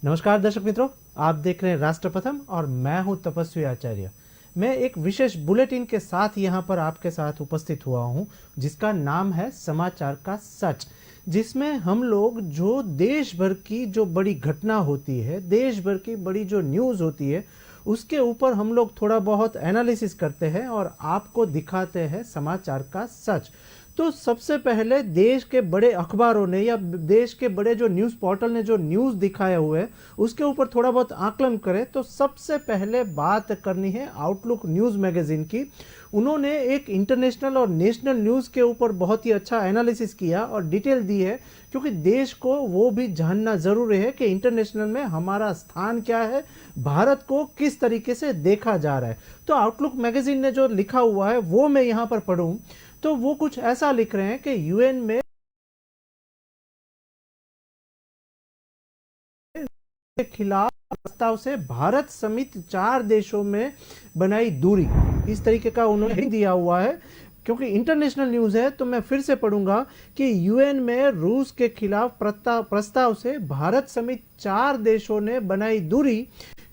नमस्कार दर्शक मित्रों, आप देख रहे हैं राष्ट्र प्रथम और मैं हूं तपस्वी आचार्य। मैं एक विशेष बुलेटिन के साथ यहां पर आपके साथ उपस्थित हुआ हूं, जिसका नाम है समाचार का सच, जिसमें हम लोग जो देश भर की जो बड़ी घटना होती है, देश भर की बड़ी जो न्यूज़ होती है, उसके ऊपर हम लोग थोड़ा बहुत एनालिसिस करते हैं और आपको दिखाते हैं समाचार का सच। तो सबसे पहले देश के बड़े अखबारों ने या देश के बड़े जो न्यूज़ पोर्टल ने जो न्यूज़ दिखाए हुए हैं उसके ऊपर थोड़ा बहुत आकलन करें तो सबसे पहले बात करनी है आउटलुक न्यूज़ मैगजीन की। उन्होंने एक इंटरनेशनल और नेशनल न्यूज़ के ऊपर बहुत ही अच्छा एनालिसिस किया और डिटेल दी है, क्योंकि देश को वो भी जानना ज़रूरी है कि इंटरनेशनल में हमारा स्थान क्या है, भारत को किस तरीके से देखा जा रहा है। तो आउटलुक मैगजीन ने जो लिखा हुआ है वो मैं यहाँ पर पढ़ूँ तो वो कुछ ऐसा लिख रहे हैं कि यूएन में के खिलाफ प्रस्ताव से भारत समेत 4 देशों में बनाई दूरी, इस तरीके का उन्होंने दिया हुआ है। क्योंकि इंटरनेशनल न्यूज़ है तो मैं फिर से पढ़ूंगा कि यूएन में रूस के खिलाफ प्रस्ताव से भारत समेत 4 देशों ने बनाई दूरी।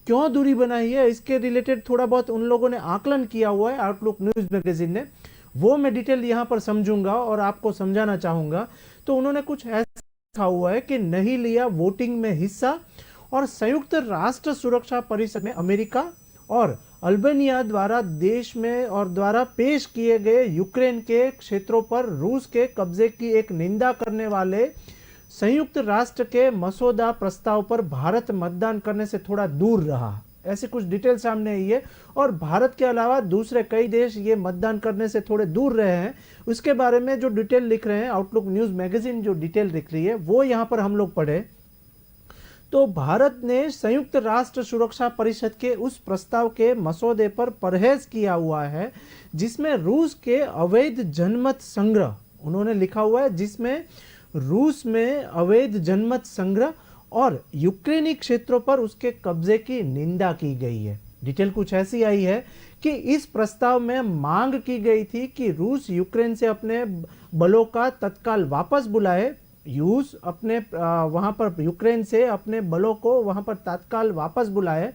क्यों दूरी बनाई है इसके रिलेटेड थोड़ा बहुत उन लोगों ने आकलन किया हुआ है आउटलुक न्यूज़ मैगजीन ने, वो मैं डिटेल यहाँ पर समझूंगा और आपको समझाना चाहूंगा। तो उन्होंने कुछ ऐसा लिखा हुआ है कि नहीं लिया वोटिंग में हिस्सा, और संयुक्त राष्ट्र सुरक्षा परिषद में अमेरिका और अल्बानिया द्वारा देश में और द्वारा पेश किए गए यूक्रेन के क्षेत्रों पर रूस के कब्जे की एक निंदा करने वाले संयुक्त राष्ट्र के मसौदा प्रस्ताव पर भारत मतदान करने से थोड़ा दूर रहा, ऐसे कुछ डिटेल सामने आई है। और भारत के अलावा दूसरे कई देश ये मतदान करने से थोड़े दूर रहे हैं, उसके बारे में जो डिटेल लिख रहे हैं आउटलुक न्यूज़ मैगजीन जो डिटेल लिख रही है वो यहाँ पर हम लोग पढ़े। तो भारत ने संयुक्त राष्ट्र सुरक्षा परिषद के उस प्रस्ताव के मसौदे पर परहेज किया हुआ है जिसमें रूस के अवैध जनमत संग्रह, उन्होंने लिखा हुआ है जिसमें रूस में अवैध जनमत संग्रह और यूक्रेनी क्षेत्रों पर उसके कब्जे की निंदा की गई है। डिटेल कुछ ऐसी आई है कि इस प्रस्ताव में मांग की गई थी कि रूस यूक्रेन से अपने बलों का तत्काल वापस बुलाए, रूस अपने वहां पर यूक्रेन से अपने बलों को वहां पर तत्काल वापस बुलाए।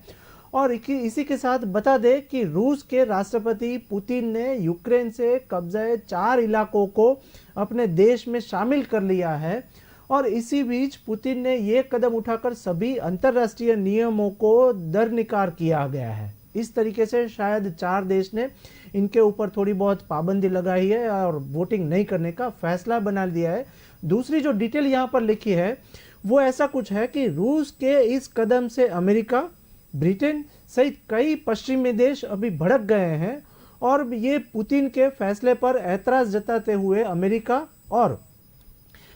और इसी के साथ बता दे कि रूस के राष्ट्रपति पुतिन ने यूक्रेन से कब्जे 4 इलाकों को अपने देश में शामिल कर लिया है। और इसी बीच पुतिन ने यह कदम उठाकर सभी अंतर्राष्ट्रीय नियमों को दरकिनार किया गया है। इस तरीके से शायद 4 देश ने इनके ऊपर थोड़ी बहुत पाबंदी लगाई है और वोटिंग नहीं करने का फैसला बना लिया है। दूसरी जो डिटेल यहाँ पर लिखी है वो ऐसा कुछ है कि रूस के इस कदम से अमेरिका, ब्रिटेन सहित कई पश्चिमी देश अभी भड़क गए हैं और ये पुतिन के फैसले पर ऐतराज जताते हुए अमेरिका और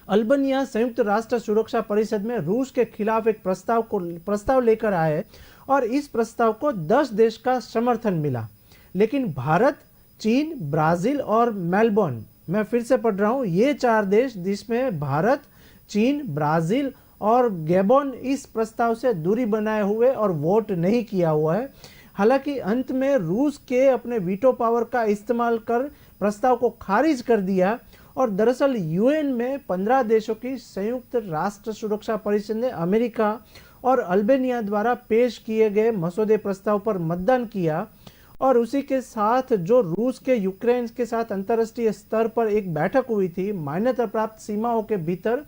अल्बानिया संयुक्त राष्ट्र सुरक्षा परिषद में रूस के खिलाफ एक प्रस्ताव लेकर आए और इस प्रस्ताव को 10 देश का समर्थन मिला। लेकिन भारत, चीन, ब्राजील और मेलबर्न, मैं फिर से पढ़ रहा हूं, ये 4 देश जिसमें भारत, चीन, ब्राजील और गैबोन इस प्रस्ताव से दूरी बनाए हुए और वोट नहीं किया हुआ है। हालांकि अंत में रूस के अपने वीटो पावर का इस्तेमाल कर प्रस्ताव को खारिज कर दिया और दरअसल यूएन में 15 देशों की संयुक्त राष्ट्र सुरक्षा परिषद ने अमेरिका और अल्बानिया द्वारा पेश किए गए मसौदे प्रस्ताव पर मतदान किया। और उसी के साथ जो रूस के यूक्रेन के साथ अंतर्राष्ट्रीय स्तर पर एक बैठक हुई थी मान्यता प्राप्त सीमाओं के भीतर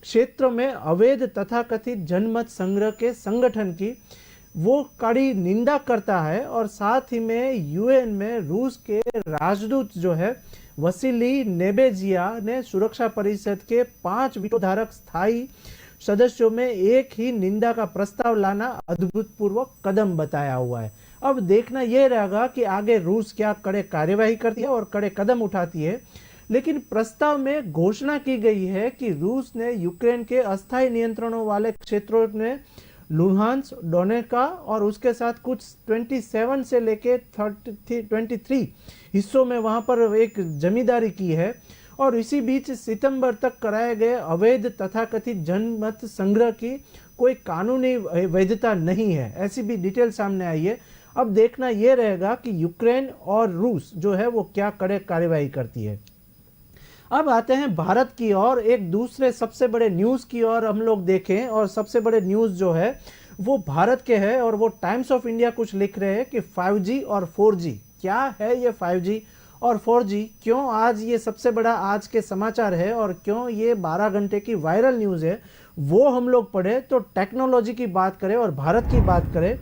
क्षेत्र में अवैध तथाकथित जनमत संग्रह के संगठन की, वो कड़ी निंदा करता है। और साथ ही में यूएन में रूस के राजदूत जो है वसीली नेबेजिया ने सुरक्षा परिषद के 5 वीटोधारक स्थायी सदस्यों में एक ही निंदा का प्रस्ताव लाना अभूतपूर्व कदम बताया हुआ है। अब देखना यह रहेगा कि आगे रूस क्या कड़े कार्यवाही करती है और कड़े कदम उठाती है। लेकिन प्रस्ताव में घोषणा की गई है कि रूस ने यूक्रेन के अस्थायी नियंत्रणों वाले क्षेत्रों में लुहांस, डोनेका और उसके साथ कुछ 27 से लेके 23 हिस्सों में वहां पर एक जमींदारी की है। और इसी बीच सितंबर तक कराए गए अवैध तथाकथित जनमत संग्रह की कोई कानूनी वैधता नहीं है, ऐसी भी डिटेल सामने आई है। अब देखना यह रहेगा कि यूक्रेन और रूस जो है वो क्या कड़े कार्यवाही करती है। अब आते हैं भारत की ओर, एक दूसरे सबसे बड़े न्यूज़ की ओर हम लोग देखें, और सबसे बड़े न्यूज़ जो है वो भारत के हैं, और वो टाइम्स ऑफ इंडिया कुछ लिख रहे हैं कि 5G और 4G क्या है, ये 5G और 4G क्यों आज ये सबसे बड़ा आज के समाचार है और क्यों ये 12 घंटे की वायरल न्यूज़ है, वो हम लोग पढ़े। तो टेक्नोलॉजी की बात करें और भारत की बात करें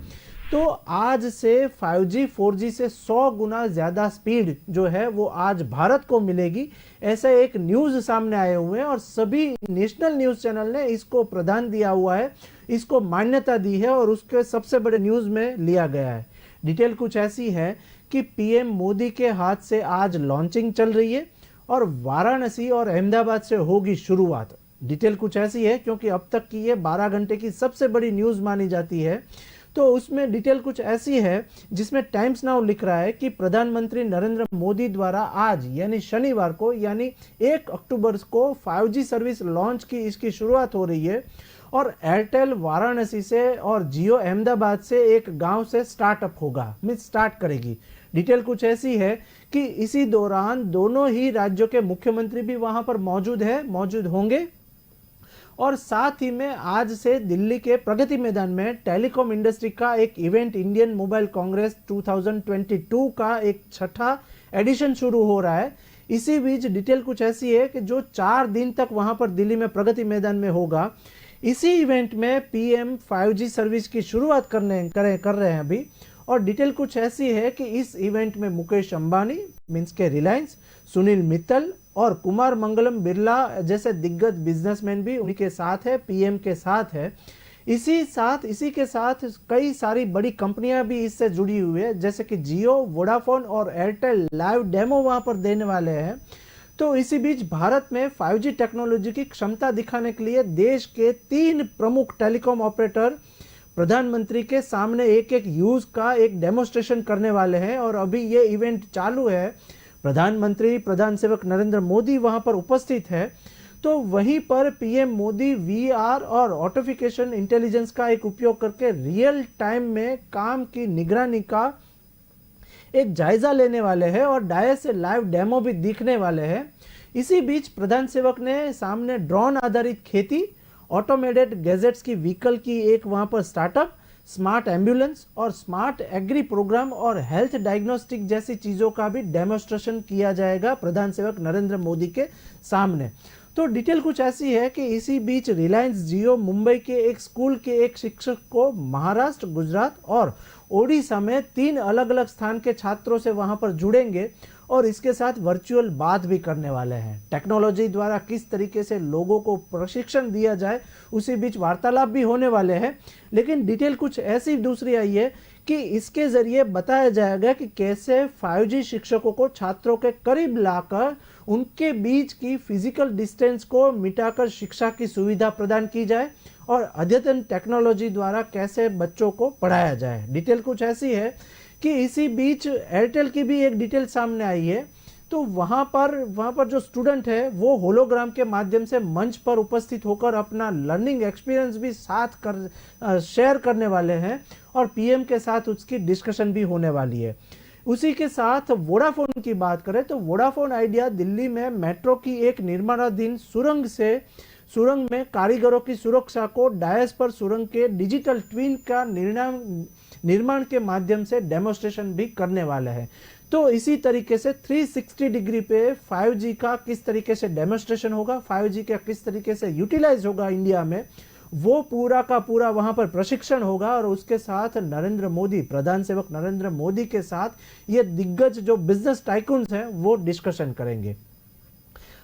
तो आज से 5G 4G से 100 गुना ज़्यादा स्पीड जो है वो आज भारत को मिलेगी, ऐसा एक न्यूज़ सामने आए हुए हैं, और सभी नेशनल न्यूज़ चैनल ने इसको प्राधान्य दिया हुआ है, इसको मान्यता दी है और उसके सबसे बड़े न्यूज़ में लिया गया है। डिटेल कुछ ऐसी है कि पीएम मोदी के हाथ से आज लॉन्चिंग चल रही है और वाराणसी और अहमदाबाद से होगी शुरुआत। डिटेल कुछ ऐसी है क्योंकि अब तक की ये 12 घंटे की सबसे बड़ी न्यूज़ मानी जाती है। तो उसमें डिटेल कुछ ऐसी है जिसमें टाइम्स नाउ लिख रहा है कि प्रधानमंत्री नरेंद्र मोदी द्वारा आज यानी शनिवार को यानी 1 अक्टूबर को 5G सर्विस लॉन्च की इसकी शुरुआत हो रही है, और एयरटेल वाराणसी से और जियो अहमदाबाद से एक गांव से स्टार्टअप होगा, मीन्स स्टार्ट करेगी। डिटेल कुछ ऐसी है कि इसी दौरान दोनों ही राज्यों के मुख्यमंत्री भी वहां पर मौजूद होंगे, और साथ ही में आज से दिल्ली के प्रगति मैदान में टेलीकॉम इंडस्ट्री का एक इवेंट इंडियन मोबाइल कांग्रेस 2022 का एक छठा एडिशन शुरू हो रहा है। इसी बीच डिटेल कुछ ऐसी है कि जो 4 दिन तक वहां पर दिल्ली में प्रगति मैदान में होगा, इसी इवेंट में पीएम 5G सर्विस की शुरुआत कर रहे हैं अभी। और डिटेल कुछ ऐसी है कि इस इवेंट में मुकेश अंबानी मीन्स के रिलायंस, सुनील मित्तल और कुमार मंगलम बिरला जैसे दिग्गज बिजनेसमैन भी उनके साथ है, पीएम के साथ है। इसी के साथ कई सारी बड़ी कंपनियां भी इससे जुड़ी हुई है, जैसे कि जियो, वोडाफोन और एयरटेल लाइव डेमो वहां पर देने वाले हैं। तो इसी बीच भारत में 5G टेक्नोलॉजी की क्षमता दिखाने के लिए देश के 3 प्रमुख टेलीकॉम ऑपरेटर प्रधानमंत्री के सामने एक यूज का एक डेमोस्ट्रेशन करने वाले हैं, और अभी ये इवेंट चालू है। प्रधानमंत्री प्रधान सेवक नरेंद्र मोदी वहां पर उपस्थित है। तो वहीं पर पीएम मोदी वीआर और ऑटोफिकेशन इंटेलिजेंस का एक उपयोग करके रियल टाइम में काम की निगरानी का एक जायजा लेने वाले हैं, और डायस से लाइव डेमो भी दिखने वाले हैं। इसी बीच प्रधान सेवक ने सामने ड्रोन आधारित खेती, ऑटोमेटेड गैजेट्स की व्हीकल की एक वहां पर स्टार्टअप, स्मार्ट एम्बुलेंस और स्मार्ट एग्री प्रोग्राम और हेल्थ डायग्नोस्टिक जैसी चीज़ों का भी डेमोस्ट्रेशन किया जाएगा प्रधान सेवक नरेंद्र मोदी के सामने। तो डिटेल कुछ ऐसी है कि इसी बीच रिलायंस जियो मुंबई के एक स्कूल के एक शिक्षक को महाराष्ट्र, गुजरात और ओडिशा में 3 अलग अलग स्थान के छात्रों से वहां पर जुड़ेंगे और इसके साथ वर्चुअल बात भी करने वाले हैं। टेक्नोलॉजी द्वारा किस तरीके से लोगों को प्रशिक्षण दिया जाए उसी बीच वार्तालाप भी होने वाले हैं। लेकिन डिटेल कुछ ऐसी दूसरी आई है कि इसके जरिए बताया जाएगा कि कैसे 5G शिक्षकों को छात्रों के करीब लाकर उनके बीच की फिजिकल डिस्टेंस को मिटाकर शिक्षा की सुविधा प्रदान की जाए और अद्यतन टेक्नोलॉजी द्वारा कैसे बच्चों को पढ़ाया जाए। डिटेल कुछ ऐसी है कि इसी बीच एयरटेल की भी एक डिटेल सामने आई है। तो वहाँ पर जो स्टूडेंट है वो होलोग्राम के माध्यम से मंच पर उपस्थित होकर अपना लर्निंग एक्सपीरियंस भी शेयर करने वाले हैं और पीएम के साथ उसकी डिस्कशन भी होने वाली है। उसी के साथ वोडाफोन की बात करें तो वोडाफोन आइडिया दिल्ली में मेट्रो की एक निर्माणाधीन सुरंग में कारीगरों की सुरक्षा को डायस पर सुरंग के डिजिटल ट्विन का निर्माण के माध्यम से डेमोस्ट्रेशन भी करने वाले हैं। तो इसी तरीके से 360 डिग्री पे 5G का किस तरीके से डेमोस्ट्रेशन होगा, 5G का किस तरीके से यूटिलाइज होगा इंडिया में, वो पूरा का पूरा वहां पर प्रशिक्षण होगा और उसके साथ नरेंद्र मोदी, प्रधान सेवक नरेंद्र मोदी के साथ ये दिग्गज जो बिजनेस टाइकून्स हैं वो डिस्कशन करेंगे।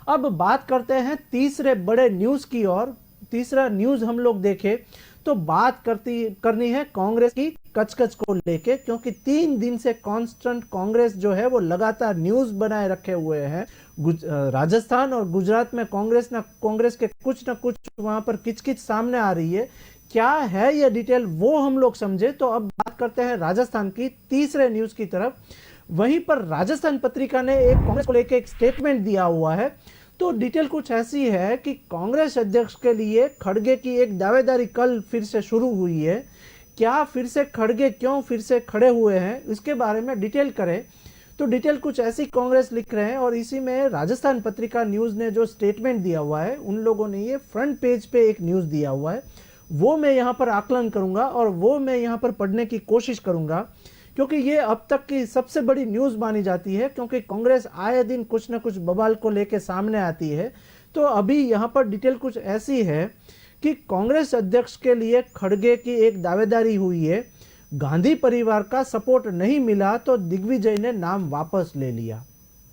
अब बात करते हैं तीसरे बड़े न्यूज की ओर। तीसरा न्यूज हम लोग देखें तो बात करनी है कांग्रेस की कचकच को लेके, क्योंकि 3 दिन से कांस्टेंट कांग्रेस जो है वो लगातार न्यूज बनाए रखे हुए हैं। राजस्थान और गुजरात में कांग्रेस के कुछ न कुछ वहां पर किचकिच सामने आ रही है। क्या है ये डिटेल वो हम लोग समझे। तो अब बात करते हैं राजस्थान की तीसरे न्यूज की तरफ। वहीं पर राजस्थान पत्रिका ने एक कांग्रेस को लेकर एक स्टेटमेंट दिया हुआ है। तो डिटेल कुछ ऐसी है कि कांग्रेस अध्यक्ष के लिए खड़गे की एक दावेदारी कल फिर से शुरू हुई है। क्या फिर से खड़गे क्यों फिर से खड़े हुए हैं, इसके बारे में डिटेल करें तो डिटेल कुछ ऐसी कांग्रेस लिख रहे हैं। और इसी में राजस्थान पत्रिका न्यूज़ ने जो स्टेटमेंट दिया हुआ है, उन लोगों ने ये फ्रंट पेज पे एक न्यूज़ दिया हुआ है, वो मैं यहाँ पर आकलन करूँगा और वो मैं यहाँ पर पढ़ने की कोशिश करूँगा, क्योंकि ये अब तक की सबसे बड़ी न्यूज़ मानी जाती है, क्योंकि कांग्रेस आए दिन कुछ ना कुछ बवाल को लेकर सामने आती है। तो अभी यहाँ पर डिटेल कुछ ऐसी है कि कांग्रेस अध्यक्ष के लिए खड़गे की एक दावेदारी हुई है, गांधी परिवार का सपोर्ट नहीं मिला तो दिग्विजय ने नाम वापस ले लिया।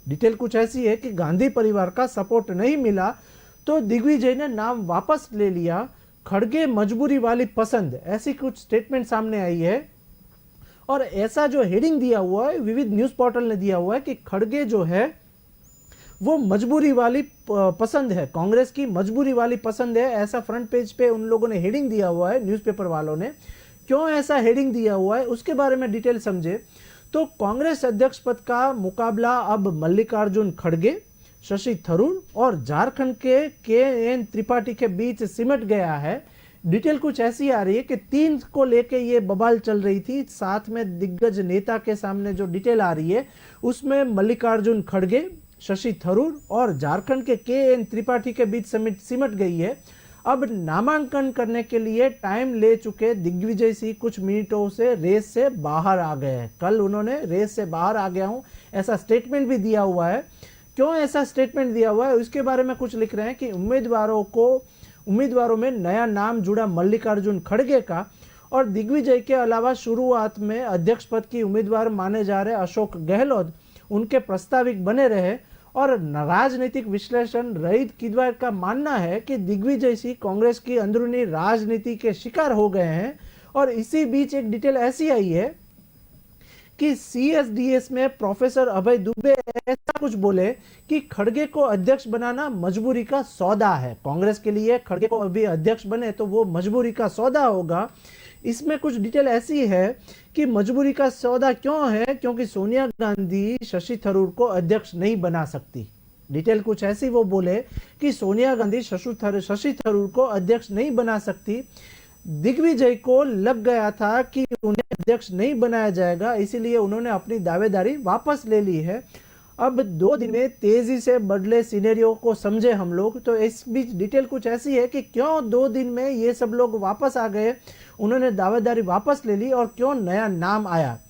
डिटेल कुछ ऐसी है कि गांधी परिवार का सपोर्ट नहीं मिला तो दिग्विजय ने नाम वापस ले लिया, खड़गे मजबूरी वाली पसंद, ऐसी कुछ स्टेटमेंट सामने आई है। और ऐसा जो हेडिंग दिया हुआ है, विविध न्यूज पोर्टल ने दिया हुआ है कि खड़गे जो है वो मजबूरी वाली पसंद है, कांग्रेस की मजबूरी वाली पसंद है, ऐसा फ्रंट पेज पे उन लोगों ने हेडिंग दिया हुआ है, न्यूज़पेपर वालों ने। क्यों ऐसा हेडिंग दिया हुआ है उसके बारे में डिटेल समझे तो कांग्रेस अध्यक्ष पद का मुकाबला अब मल्लिकार्जुन खड़गे, शशि थरूर और झारखंड के एन त्रिपाठी के बीच सिमट गया है। डिटेल कुछ ऐसी आ रही है कि 3 को लेके ये बवाल चल रही थी, साथ में दिग्गज नेता के सामने जो डिटेल आ रही है उसमें मल्लिकार्जुन खड़गे, शशि थरूर और झारखंड के एन त्रिपाठी के बीच सिमट गई है। अब नामांकन करने के लिए टाइम ले चुके दिग्विजय सिंह कुछ मिनटों से रेस से बाहर आ गए हैं। कल उन्होंने रेस से बाहर आ गया हूं ऐसा स्टेटमेंट भी दिया हुआ है। क्यों ऐसा स्टेटमेंट दिया हुआ है उसके बारे में कुछ लिख रहे हैं कि उम्मीदवारों में नया नाम जुड़ा मल्लिकार्जुन खड़गे का, और दिग्विजय के अलावा शुरुआत में अध्यक्ष पद की उम्मीदवार माने जा रहे अशोक गहलोत उनके प्रस्ताविक बने रहे। और राजनीतिक विश्लेषण रईत किदवाई का मानना है कि दिग्विजय सिंह कांग्रेस की अंदरूनी राजनीति के शिकार हो गए हैं। और इसी बीच एक डिटेल ऐसी आई है कि सीएसडीएस में प्रोफेसर अभय दुबे ऐसा कुछ बोले कि खड़गे को अध्यक्ष बनाना मजबूरी का सौदा है, कांग्रेस के लिए खड़गे को अभी अध्यक्ष बने तो वो मजबूरी का सौदा होगा। इसमें कुछ डिटेल ऐसी है कि मजबूरी का सौदा क्यों है, क्योंकि सोनिया गांधी शशि थरूर को अध्यक्ष नहीं बना सकती। डिटेल कुछ ऐसी वो बोले कि सोनिया गांधी शशि थरूर को अध्यक्ष नहीं बना सकती। दिग्विजय को लग गया था कि उन्हें अध्यक्ष नहीं बनाया जाएगा, इसीलिए उन्होंने अपनी दावेदारी वापस ले ली है। अब 2 दिन में तेजी से बदले सिनेरियो को समझे हम लोग, तो इस बीच डिटेल कुछ ऐसी है कि क्यों 2 दिन में ये सब लोग वापस आ गए, उन्होंने दावेदारी वापस ले ली और क्यों नया नाम आया।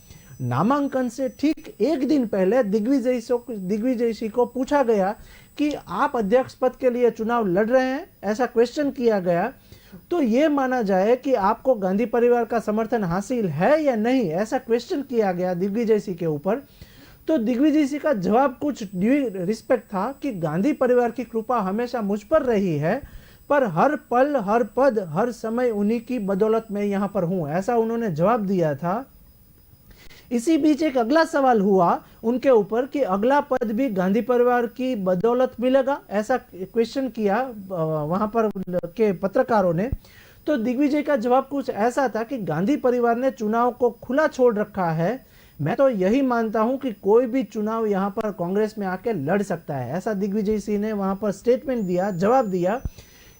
नामांकन से ठीक 1 दिन पहले दिग्विजय सिंह को पूछा गया कि आप अध्यक्ष पद के लिए चुनाव लड़ रहे हैं, ऐसा क्वेश्चन किया गया। तो ये माना जाए कि आपको गांधी परिवार का समर्थन हासिल है या नहीं, ऐसा क्वेश्चन किया गया दिग्विजय सिंह के ऊपर। तो दिग्विजय सिंह का जवाब कुछ ड्यू रिस्पेक्ट था कि गांधी परिवार की कृपा हमेशा मुझ पर रही है, पर हर पल हर पद हर समय उन्हीं की बदौलत मैं यहाँ पर हूँ, ऐसा उन्होंने जवाब दिया था। इसी बीच एक अगला सवाल हुआ उनके ऊपर कि अगला पद भी गांधी परिवार की बदौलत मिलेगा, ऐसा क्वेश्चन किया वहां पर के पत्रकारों ने। तो दिग्विजय का जवाब कुछ ऐसा था कि गांधी परिवार ने चुनाव को खुला छोड़ रखा है, मैं तो यही मानता हूं कि कोई भी चुनाव यहां पर कांग्रेस में आके लड़ सकता है, ऐसा दिग्विजय सिंह ने वहां पर स्टेटमेंट दिया, जवाब दिया।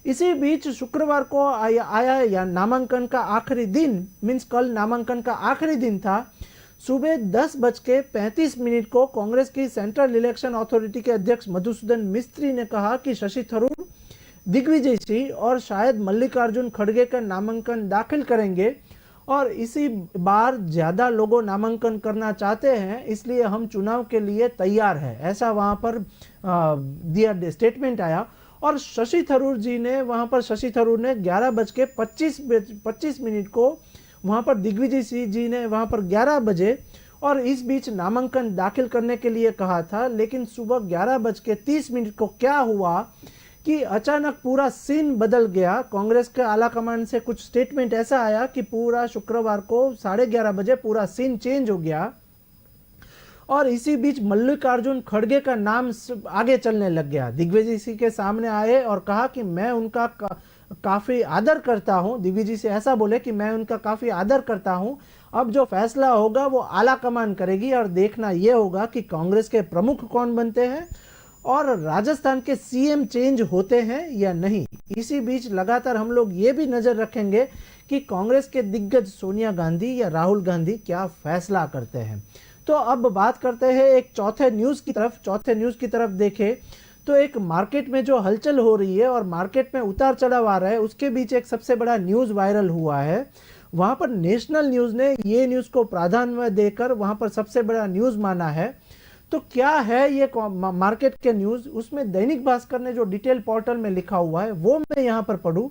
इसी बीच शुक्रवार को आया या नामांकन का आखिरी दिन, मीन्स कल नामांकन का आखिरी दिन था। सुबह 10:35 को कांग्रेस की सेंट्रल इलेक्शन अथॉरिटी के अध्यक्ष मधुसूदन मिस्त्री ने कहा कि शशि थरूर, दिग्विजय सिंह और शायद मल्लिकार्जुन खड़गे का नामांकन दाखिल करेंगे, और इसी बार ज्यादा लोगों नामांकन करना चाहते हैं, इसलिए हम चुनाव के लिए तैयार हैं, ऐसा वहां पर दिया स्टेटमेंट आया। और शशि थरूर ने 11:25 को वहां पर दिग्विजय सिंह जी ने वहां पर 11 बजे और इस बीच नामांकन दाखिल करने के लिए कहा था। लेकिन सुबह 11:30 को क्या हुआ कि अचानक पूरा सीन बदल गया। कांग्रेस के आला कमान से कुछ स्टेटमेंट ऐसा आया कि पूरा शुक्रवार को 11:30 बजे पूरा सीन चेंज हो गया, और इसी बीच मल्लिकार्जुन खड़गे का नाम आगे चलने लग गया। दिग्विजय सिंह के सामने आए और कहा कि मैं उनका काफी आदर करता हूं, दिग्विजय सिंह ऐसा बोले कि मैं उनका काफी आदर करता हूं, अब जो फैसला होगा वो आला कमान करेगी और देखना यह होगा कि कांग्रेस के प्रमुख कौन बनते हैं और राजस्थान के सीएम चेंज होते हैं या नहीं। इसी बीच लगातार हम लोग ये भी नजर रखेंगे कि कांग्रेस के दिग्गज सोनिया गांधी या राहुल गांधी क्या फैसला करते हैं। तो अब बात करते हैं एक चौथे न्यूज़ की तरफ देखें तो एक मार्केट में जो हलचल हो रही है और मार्केट में उतार चढ़ाव आ रहा है, उसके बीच एक सबसे बड़ा न्यूज़ वायरल हुआ है। वहाँ पर नेशनल न्यूज़ ने ये न्यूज़ को प्राधान्य देकर वहाँ पर सबसे बड़ा न्यूज़ माना है। तो क्या है ये मार्केट के न्यूज़, उसमें दैनिक भास्कर ने जो डिटेल पोर्टल में लिखा हुआ है वो मैं यहाँ पर पढ़ूँ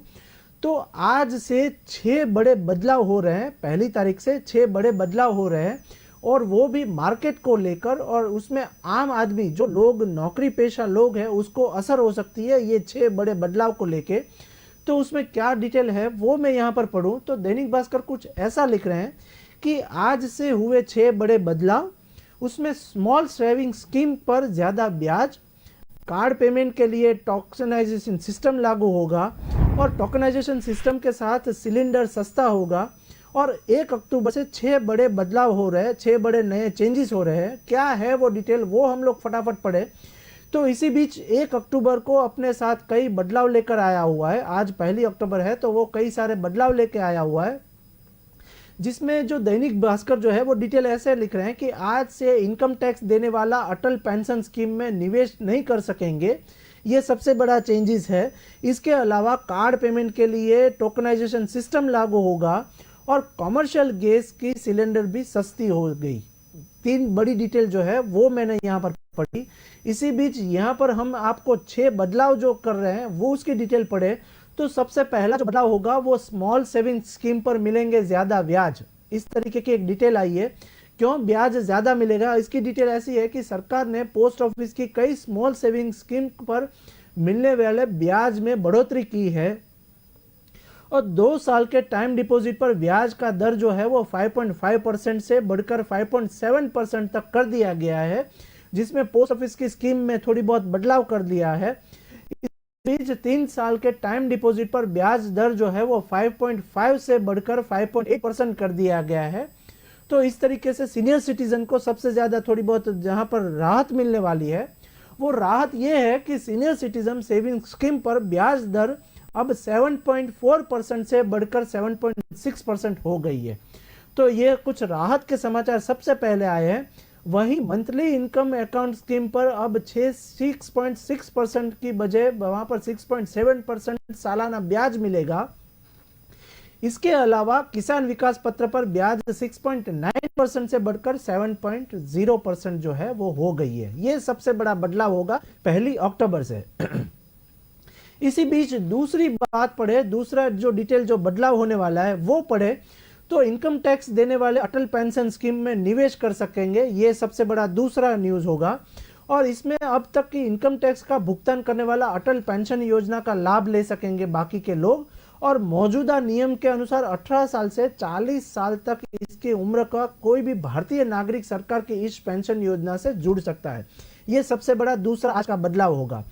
तो आज से 6 बड़े बदलाव हो रहे हैं। पहली तारीख से 6 बड़े बदलाव हो रहे हैं और वो भी मार्केट को लेकर, और उसमें आम आदमी जो लोग नौकरी पेशा लोग हैं उसको असर हो सकती है ये 6 बड़े बदलाव को लेके। तो उसमें क्या डिटेल है वो मैं यहाँ पर पढ़ूँ तो दैनिक भास्कर कुछ ऐसा लिख रहे हैं कि आज से हुए 6 बड़े बदलाव, उसमें स्मॉल सेविंग स्कीम पर ज़्यादा ब्याज, कार्ड पेमेंट के लिए टोकनाइजेशन सिस्टम लागू होगा और टोकनाइजेशन सिस्टम के साथ सिलेंडर सस्ता होगा। और 1 अक्टूबर से 6 बड़े बदलाव हो रहे हैं, 6 बड़े नए चेंजेस हो रहे हैं। क्या है वो डिटेल वो हम लोग फटाफट पढ़े। तो इसी बीच 1 अक्टूबर को अपने साथ कई बदलाव लेकर आया हुआ है। आज 1 अक्टूबर है तो वो कई सारे बदलाव लेकर आया हुआ है, जिसमें जो दैनिक भास्कर जो है वो डिटेल ऐसे लिख रहे हैं कि आज से इनकम टैक्स देने वाला अटल पेंशन स्कीम में निवेश नहीं कर सकेंगे, ये सबसे बड़ा चेंजेस है। इसके अलावा कार्ड पेमेंट के लिए टोकनाइजेशन सिस्टम लागू होगा और कमर्शियल गैस की सिलेंडर भी सस्ती हो गई। 3 बड़ी डिटेल जो है वो मैंने यहाँ पर पढ़ी। इसी बीच यहाँ पर हम आपको 6 बदलाव जो कर रहे हैं वो उसकी डिटेल पढ़े तो सबसे पहला जो बदलाव होगा वो स्मॉल सेविंग स्कीम पर मिलेंगे ज़्यादा ब्याज। इस तरीके की एक डिटेल आई है। क्यों ब्याज ज़्यादा मिलेगा, इसकी डिटेल ऐसी है कि सरकार ने पोस्ट ऑफिस की कई स्मॉल सेविंग स्कीम पर मिलने वाले ब्याज में बढ़ोतरी की है और 2 साल के टाइम डिपॉजिट पर ब्याज का दर जो है वो 5.5% से बढ़कर 5.7% तक कर दिया गया है, जिसमें पोस्ट ऑफिस की स्कीम में थोड़ी बहुत बदलाव कर दिया है। इस बीच 3 साल के टाइम डिपॉजिट पर ब्याज दर जो है वो 5.5 से बढ़कर 5.8% कर दिया गया है। तो इस तरीके से सीनियर सिटीजन को सबसे ज़्यादा थोड़ी बहुत जहाँ पर राहत मिलने वाली है वो राहत ये है कि सीनियर सिटीजन सेविंग स्कीम पर ब्याज दर अब 7.4% से बढ़कर 7.6% हो गई है। तो ये कुछ राहत के समाचार सबसे पहले आए हैं। वहीं मंथली इनकम अकाउंट स्कीम पर अब 6.6% की बजाय वहाँ पर 6.7% सालाना ब्याज मिलेगा। इसके अलावा किसान विकास पत्र पर ब्याज 6.9% से बढ़कर 7.0% जो है वो हो गई है। ये सबसे बड़ा बदलाव होगा 1 अक्टूबर से। इसी बीच दूसरी बात पढ़े, दूसरा जो डिटेल जो बदलाव होने वाला है वो पढ़े तो इनकम टैक्स देने वाले अटल पेंशन स्कीम में निवेश कर सकेंगे। ये सबसे बड़ा दूसरा न्यूज़ होगा और इसमें अब तक की इनकम टैक्स का भुगतान करने वाला अटल पेंशन योजना का लाभ ले सकेंगे बाकी के लोग। और मौजूदा नियम के अनुसार 18 साल से 40 साल तक इसकी उम्र का कोई भी भारतीय नागरिक सरकार की इस पेंशन योजना से जुड़ सकता है। ये सबसे बड़ा दूसरा आज का बदलाव होगा।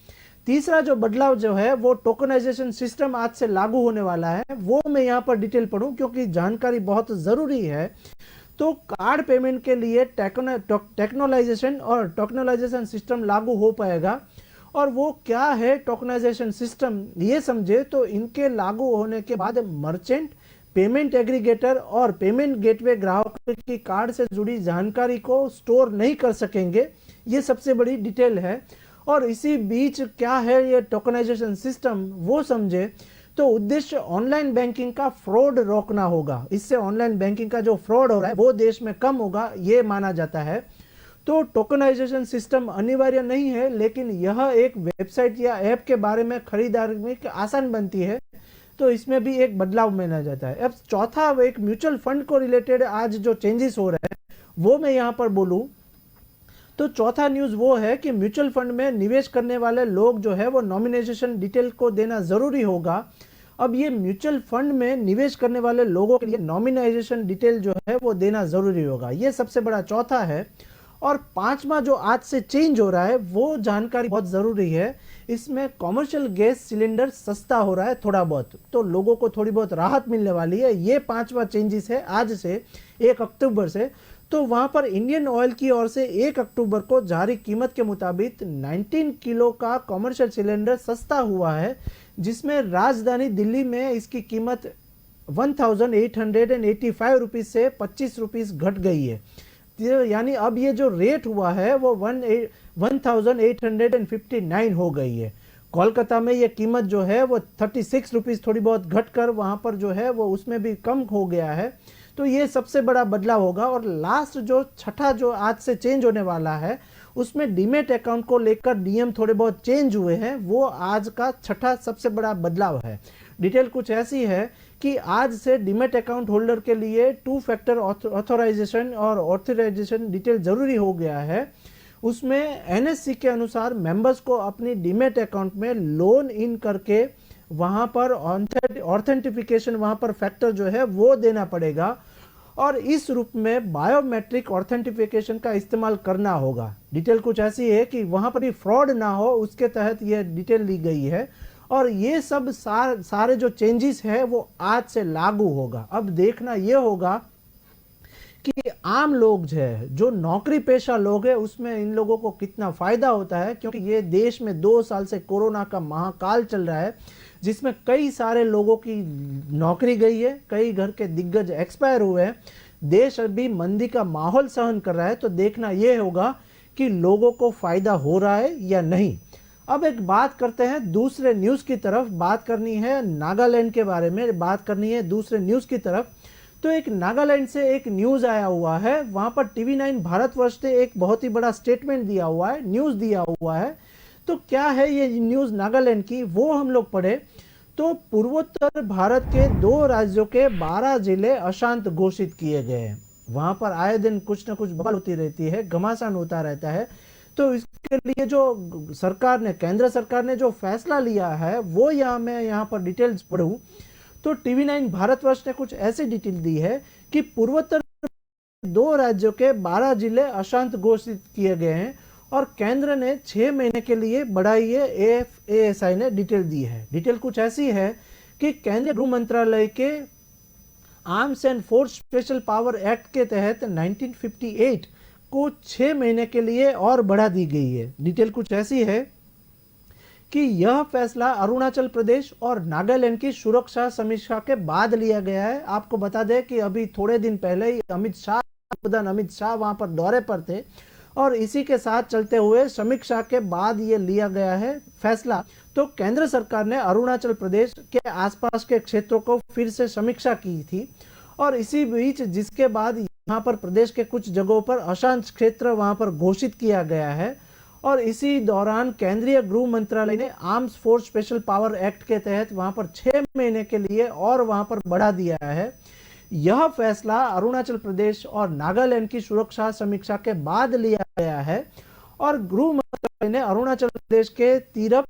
तीसरा जो बदलाव जो है वो टोकनाइजेशन सिस्टम आज से लागू होने वाला है, वो मैं यहाँ पर डिटेल पढ़ूं क्योंकि जानकारी बहुत ज़रूरी है। तो कार्ड पेमेंट के लिए टेक्नोलाइजेशन और टोकनाइजेशन सिस्टम लागू हो पाएगा। और वो क्या है टोकनाइजेशन सिस्टम, ये समझे तो इनके लागू होने के बाद मर्चेंट, पेमेंट एग्रीगेटर और पेमेंट गेटवे ग्राहक की कार्ड से जुड़ी जानकारी को स्टोर नहीं कर सकेंगे। ये सबसे बड़ी डिटेल है। और इसी बीच क्या है ये टोकनाइजेशन सिस्टम वो समझे तो उद्देश्य ऑनलाइन बैंकिंग का फ्रॉड रोकना होगा। इससे ऑनलाइन बैंकिंग का जो फ्रॉड हो रहा है वो देश में कम होगा, ये माना जाता है। तो टोकनाइजेशन सिस्टम अनिवार्य नहीं है, लेकिन यह एक वेबसाइट या ऐप के बारे में खरीदारी में आसान बनती है, तो इसमें भी एक बदलाव माना जाता है। अब चौथा एक म्यूचुअल फंड को रिलेटेड आज जो चेंजेस हो रहे हैं वो मैं यहाँ पर बोलूँ तो चौथा न्यूज़ वो है कि म्यूचुअल फंड में निवेश करने वाले लोग जो है वो नॉमिनेशन डिटेल को देना ज़रूरी होगा। अब ये म्यूचुअल फंड में निवेश करने वाले लोगों के लिए नॉमिनाइजेशन डिटेल जो है वो देना ज़रूरी होगा। ये सबसे बड़ा चौथा है। और पांचवा जो आज से चेंज हो रहा है वो जानकारी बहुत ज़रूरी है। इसमें कॉमर्शियल गैस सिलेंडर सस्ता हो रहा है थोड़ा बहुत, तो लोगों को थोड़ी बहुत राहत मिलने वाली है। ये पांचवा चेंजेस है आज से 1 अक्टूबर से। तो वहां पर इंडियन ऑयल की ओर से 1 अक्टूबर को जारी कीमत के मुताबिक 19 किलो का कॉमर्शियल सिलेंडर सस्ता हुआ है, जिसमें राजधानी दिल्ली में इसकी कीमत 1885 रुपीज से 25 रुपीज घट गई है। यानी अब ये जो रेट हुआ है वो 1859 हो गई है। कोलकाता में ये कीमत जो है वो 36 रुपीज थोड़ी बहुत घटकर वहां पर जो है वो उसमें भी कम हो गया है। तो ये सबसे बड़ा बदलाव होगा। और लास्ट जो छठा जो आज से चेंज होने वाला है उसमें डीमेट अकाउंट को लेकर नियम थोड़े बहुत चेंज हुए हैं, वो आज का छठा सबसे बड़ा बदलाव है। डिटेल कुछ ऐसी है कि आज से डीमेट अकाउंट होल्डर के लिए 2 फैक्टर ऑथराइजेशन और ऑथराइजेशन डिटेल जरूरी हो गया है। उसमें एनएससी के अनुसार मेंबर्स को अपनी डीमेट अकाउंट में लोन इन करके वहां पर ऑथेंटिफिकेशन वहां पर फैक्टर जो है वो देना पड़ेगा और इस रूप में बायोमेट्रिक ऑथेंटिफिकेशन का इस्तेमाल करना होगा। डिटेल कुछ ऐसी है कि वहां पर भी फ्रॉड ना हो, उसके तहत यह डिटेल ली गई है। और ये सब सारे जो चेंजेस है वो आज से लागू होगा। अब देखना ये होगा कि आम लोग जो नौकरी पेशा लोग हैं उसमें इन लोगों को कितना फायदा होता है, क्योंकि ये देश में 2 साल से कोरोना का महाकाल चल रहा है जिसमें कई सारे लोगों की नौकरी गई है, कई घर के दिग्गज एक्सपायर हुए हैं, देश अभी मंदी का माहौल सहन कर रहा है। तो देखना यह होगा कि लोगों को फायदा हो रहा है या नहीं। अब एक बात करते हैं दूसरे न्यूज़ की तरफ, बात करनी है नागालैंड के बारे में, बात करनी है दूसरे न्यूज़ की तरफ। तो एक नागालैंड से एक न्यूज़ आया हुआ है, वहां पर TV9 भारतवर्ष ने एक बहुत ही बड़ा स्टेटमेंट दिया हुआ है, न्यूज़ दिया हुआ है। तो क्या है ये न्यूज़ नागालैंड की, वो हम लोग पढ़े। तो पूर्वोत्तर भारत के 2 राज्यों के 12 जिले अशांत घोषित किए गए हैं। वहां पर आए दिन कुछ ना कुछ बवाल होती रहती है, घमासान होता रहता है। तो इसके लिए जो सरकार ने, केंद्र सरकार ने जो फैसला लिया है वो मैं यहाँ पर डिटेल्स पढ़ूं तो TV9 भारतवर्ष ने कुछ ऐसी डिटेल दी है कि पूर्वोत्तर 2 राज्यों के 12 जिले अशांत घोषित किए गए हैं और केंद्र ने 6 महीने के लिए बढ़ाई है, AFASI ने डिटेल दी है। डिटेल कुछ ऐसी है कि केंद्रीय गृह मंत्रालय के arms and force special power act के तहत 1958 को 6 महीने के लिए और बढ़ा दी गई है। डिटेल कुछ ऐसी है कि यह फैसला अरुणाचल प्रदेश और नागालैंड की सुरक्षा समीक्षा के बाद लिया गया है। आपको बता दें कि अभी थोड़े दिन पहले ही अमित शाह वहां पर दौरे पर थे और इसी के साथ चलते हुए समीक्षा के बाद ये लिया गया है फैसला। तो केंद्र सरकार ने अरुणाचल प्रदेश के आसपास के क्षेत्रों को फिर से समीक्षा की थी और इसी बीच जिसके बाद यहाँ पर प्रदेश के कुछ जगहों पर अशांत क्षेत्र वहां पर घोषित किया गया है। और इसी दौरान केंद्रीय गृह मंत्रालय ने arms force special power act के तहत वहां पर 6 महीने के लिए और वहां पर बढ़ा दिया है। यह फैसला अरुणाचल प्रदेश और नागालैंड की सुरक्षा समीक्षा के बाद लिया गया है और गृह मंत्रालय ने अरुणाचल प्रदेश के तिरप,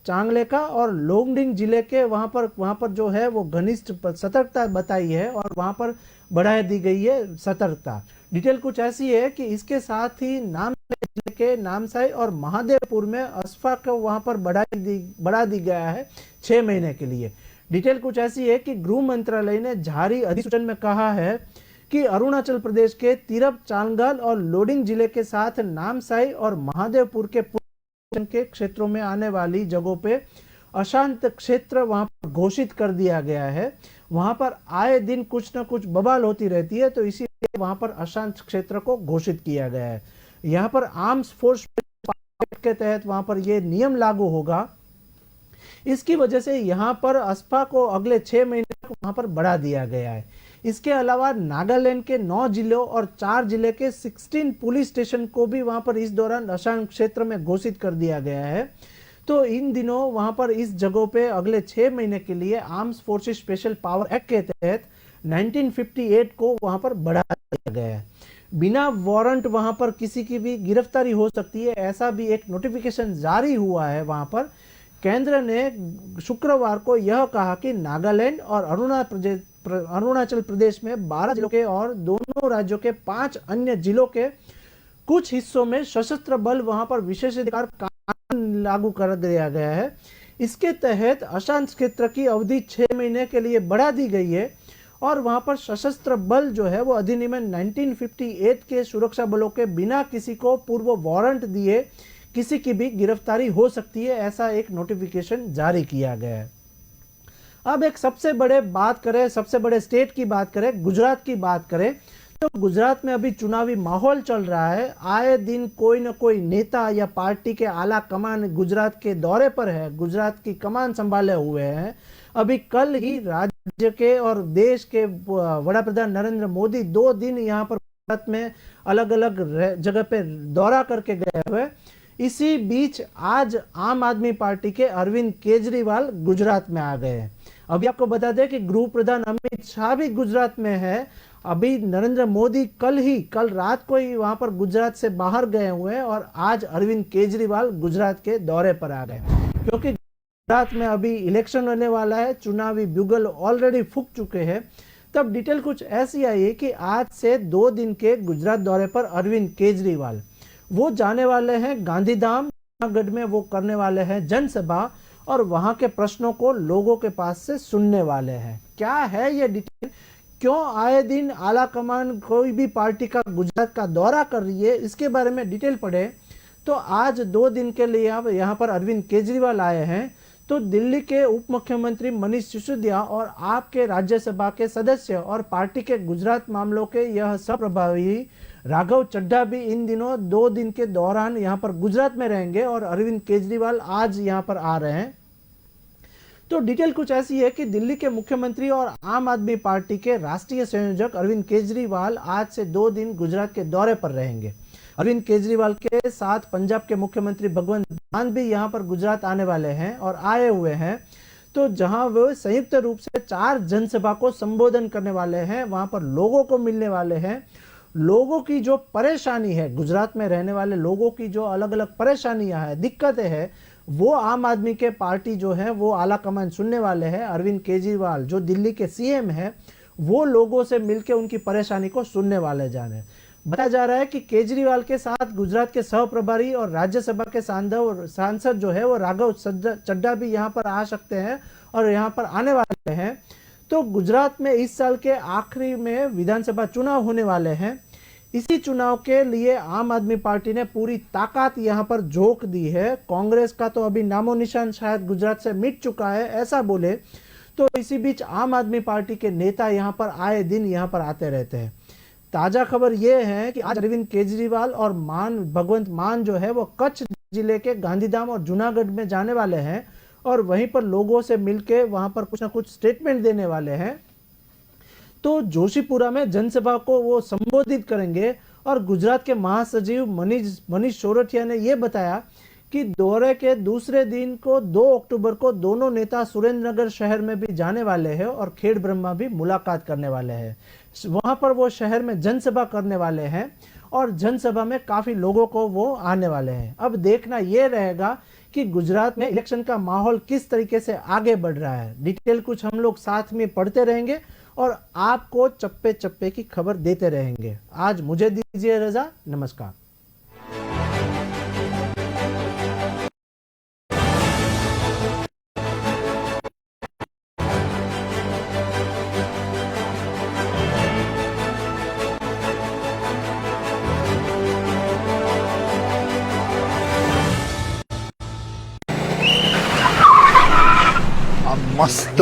चांगलेका और लोंगडिंग जिले के वहां पर जो है वो घनिष्ठ सतर्कता बताई है और वहां पर बढ़ा दी गई है सतर्कता। डिटेल कुछ ऐसी है कि इसके साथ ही नामसाई जिले के नामसाई और महादेवपुर में अस्फा को वहां पर बढ़ा दी गया है 6 महीने के लिए। डिटेल कुछ ऐसी है कि गृह मंत्रालय ने जारी अधिसूचना में कहा है कि अरुणाचल प्रदेश के तिरप, चांगल और लोडिंग जिले के साथ नामसाई और महादेवपुर के क्षेत्रों में आने वाली जगहों पे अशांत क्षेत्र वहां पर घोषित कर दिया गया है। वहां पर आए दिन कुछ ना कुछ बवाल होती रहती है, तो इसीलिए वहां पर अशांत क्षेत्र को घोषित किया गया है। यहाँ पर आर्म्स फोर्स के तहत वहां पर यह नियम लागू होगा। इसकी वजह से यहाँ पर अस्पा को अगले 6 महीने तक वहां पर बढ़ा दिया गया है। इसके अलावा नागालैंड के 9 जिलों और 4 जिले के 16 पुलिस स्टेशन को भी वहां पर इस दौरान अशांत क्षेत्र में घोषित कर दिया गया है। तो इन दिनों वहां पर इस जगहों पे अगले 6 महीने के लिए arms forces special power act के तहत 1958 को वहां पर बढ़ा दिया गया है। बिना वारंट वहां पर किसी की भी गिरफ्तारी हो सकती है, ऐसा भी एक नोटिफिकेशन जारी हुआ है। वहां पर केंद्र ने शुक्रवार को यह कहा कि नागालैंड और अरुणाचल प्रदेश में 12 जिलों के और दोनों राज्यों के 5 अन्य जिलों के कुछ हिस्सों में सशस्त्र बल वहां पर विशेषाधिकार कानून लागू कर दिया गया है। इसके तहत अशांत क्षेत्र की अवधि 6 महीने के लिए बढ़ा दी गई है और वहां पर सशस्त्र बल जो है वो अधिनियम 1958 के सुरक्षा बलों के बिना किसी को पूर्व वारंट दिए किसी की भी गिरफ्तारी हो सकती है, ऐसा एक नोटिफिकेशन जारी किया गया है। अब एक सबसे बड़े स्टेट की बात करें, गुजरात की बात करें, तो गुजरात में अभी चुनावी माहौल चल रहा है। आए दिन कोई न कोई नेता या पार्टी के आला कमान गुजरात के दौरे पर है, गुजरात की कमान संभाले हुए हैं। अभी कल ही राज्य के और देश के वड़ा प्रधान नरेंद्र मोदी 2 दिन यहाँ पर गुजरात में अलग अलग जगह पे दौरा करके गए हुए। इसी बीच आज आम आदमी पार्टी के अरविंद केजरीवाल गुजरात में आ गए हैं। अभी आपको बता दें कि गृह प्रधान अमित शाह भी गुजरात में है। अभी नरेंद्र मोदी कल रात को ही वहां पर गुजरात से बाहर गए हुए हैं और आज अरविंद केजरीवाल गुजरात के दौरे पर आ गए, क्योंकि गुजरात में अभी इलेक्शन होने वाला है, चुनावी ब्यूगल ऑलरेडी फूंक चुके हैं। तब डिटेल कुछ ऐसी आई है कि आज से 2 दिन के गुजरात दौरे पर अरविंद केजरीवाल वो जाने वाले हैं गांधीधाम, जूनागढ़ में वो करने वाले हैं जनसभा और वहां के प्रश्नों को लोगों के पास से सुनने वाले हैं। क्या है ये डिटेल, क्यों आए दिन आला कमान कोई भी पार्टी का गुजरात का दौरा कर रही है, इसके बारे में डिटेल पढ़े तो आज 2 दिन के लिए अब यहाँ पर अरविंद केजरीवाल आए हैं। तो दिल्ली के उप मुख्यमंत्री मनीष सिसोदिया और आपके राज्यसभा के सदस्य और पार्टी के गुजरात मामलों के यह सहप्रभारी राघव चड्ढा भी इन दिनों 2 दिन के दौरान यहाँ पर गुजरात में रहेंगे और अरविंद केजरीवाल आज यहाँ पर आ रहे हैं। तो डिटेल कुछ ऐसी है कि दिल्ली के मुख्यमंत्री और आम आदमी पार्टी के राष्ट्रीय संयोजक अरविंद केजरीवाल आज से 2 दिन गुजरात के दौरे पर रहेंगे। अरविंद केजरीवाल के साथ पंजाब के मुख्यमंत्री भगवंत मान भी यहाँ पर गुजरात आने वाले हैं और आए हुए हैं। तो जहां वो संयुक्त रूप से 4 जनसभा को संबोधन करने वाले हैं, वहां पर लोगों को मिलने वाले हैं। लोगों की जो परेशानी है, गुजरात में रहने वाले लोगों की जो अलग अलग परेशानियां हैं, दिक्कतें हैं, वो आम आदमी के पार्टी जो है वो आला कमान सुनने वाले हैं। अरविंद केजरीवाल जो दिल्ली के सीएम है वो लोगों से मिलकर उनकी परेशानी को सुनने वाले जा रहे हैं। बताया जा रहा है कि केजरीवाल के साथ गुजरात के सह प्रभारी और राज्यसभा के सांसद जो है वो राघव चड्ढा भी यहाँ पर आ सकते हैं और यहाँ पर आने वाले हैं। तो गुजरात में इस साल के आखिरी में विधानसभा चुनाव होने वाले हैं। इसी चुनाव के लिए आम आदमी पार्टी ने पूरी ताकत यहाँ पर झोंक दी है। कांग्रेस का तो अभी नामो निशान शायद गुजरात से मिट चुका है, ऐसा बोले तो इसी बीच आम आदमी पार्टी के नेता यहाँ पर आए दिन यहाँ पर आते रहते हैं। ताजा खबर यह है कि आज अरविंद केजरीवाल और भगवंत मान जो है वो कच्छ जिले के गांधीधाम और जूनागढ़ में जाने वाले हैं और वहीं पर लोगों से मिलके वहां पर कुछ ना कुछ स्टेटमेंट देने वाले हैं। तो जोशीपुरा में जनसभा को वो संबोधित करेंगे और गुजरात के महासचिव मनीष सोरठिया ने यह बताया कि दौरे के दूसरे दिन को 2 अक्टूबर को दोनों नेता सुरेंद्रनगर शहर में भी जाने वाले हैं और खेड़ ब्रह्मा भी मुलाकात करने वाले हैं। वहां पर वो शहर में जनसभा करने वाले हैं और जनसभा में काफी लोगों को वो आने वाले हैं। अब देखना यह रहेगा कि गुजरात में इलेक्शन का माहौल किस तरीके से आगे बढ़ रहा है। डिटेल कुछ हम लोग साथ में पढ़ते रहेंगे और आपको चप्पे चप्पे की खबर देते रहेंगे। आज मुझे दीजिए रजा, नमस्कार। मस्त